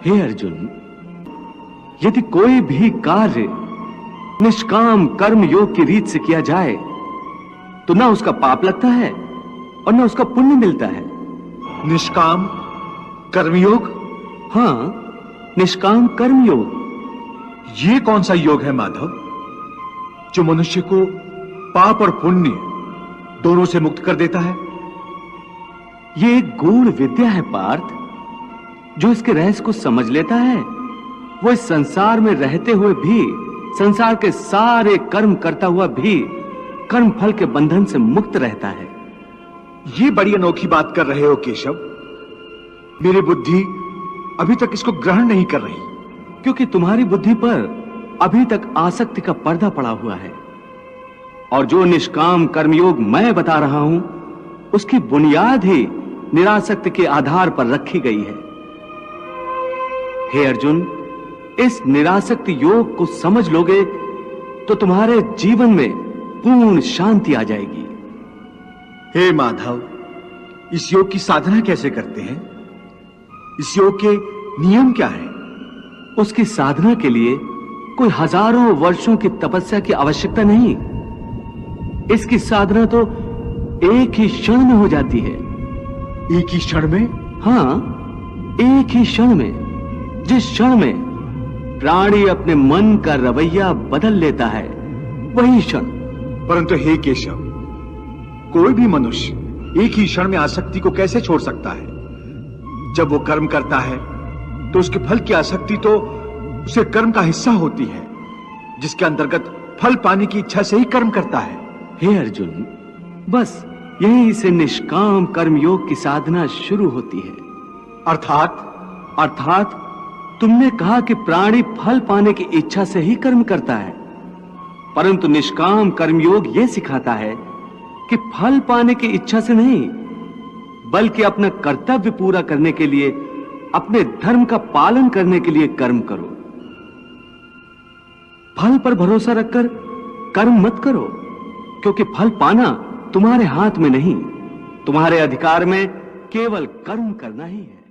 हे अर्जुन, यदि कोई भी कार्य निष्काम कर्म योग की रीत से किया जाए तो ना उसका पाप लगता है और ना उसका पुण्य मिलता है। निष्काम कर्मयोग? हां, निष्काम कर्म योग। ये कौन सा योग है माधव, जो मनुष्य को पाप और पुण्य दोनों से मुक्त कर देता है? ये एक गूढ़ विद्या है पार्थ। जो इसके रहस्य को समझ लेता है वो इस संसार में रहते हुए भी, संसार के सारे कर्म करता हुआ भी कर्म फल के बंधन से मुक्त रहता है। ये बड़ी अनोखी बात कर रहे हो केशव। मेरी बुद्धि अभी तक इसको ग्रहण नहीं कर रही। क्योंकि तुम्हारी बुद्धि पर अभी तक आसक्ति का पर्दा पड़ा हुआ है, और जो निष्काम कर्मयोग मैं बता रहा हूं उसकी बुनियाद ही निरासक्ति के आधार पर रखी गई है। हे अर्जुन, इस निरासक्ति योग को समझ लोगे तो तुम्हारे जीवन में पूर्ण शांति आ जाएगी। हे माधव, इस योग की साधना कैसे करते हैं? इस योग के नियम क्या हैं? उसकी साधना के लिए कोई हजारों वर्षों की तपस्या की आवश्यकता नहीं। इसकी साधना तो एक ही क्षण में हो जाती है। एक ही क्षण में? हां, एक ही क्षण में। जिस क्षण में प्राणी अपने मन का रवैया बदल लेता है वही क्षण। परंतु हे केशव, कोई भी मनुष्य एक ही क्षण में आसक्ति को कैसे छोड़ सकता है? जब वो कर्म करता है तो उसके फल की आसक्ति तो उसे कर्म का हिस्सा होती है, जिसके अंतर्गत फल पाने की इच्छा से ही कर्म करता है। हे अर्जुन, बस यहीं से निष्काम कर्म योग की साधना शुरू होती है। अर्थात तुमने कहा कि प्राणी फल पाने की इच्छा से ही कर्म करता है, परंतु निष्काम कर्मयोग यह सिखाता है कि फल पाने की इच्छा से नहीं, बल्कि अपना कर्तव्य पूरा करने के लिए, अपने धर्म का पालन करने के लिए कर्म करो। फल पर भरोसा रखकर कर्म मत करो, क्योंकि फल पाना तुम्हारे हाथ में नहीं, तुम्हारे अधिकार में केवल कर्म करना ही है।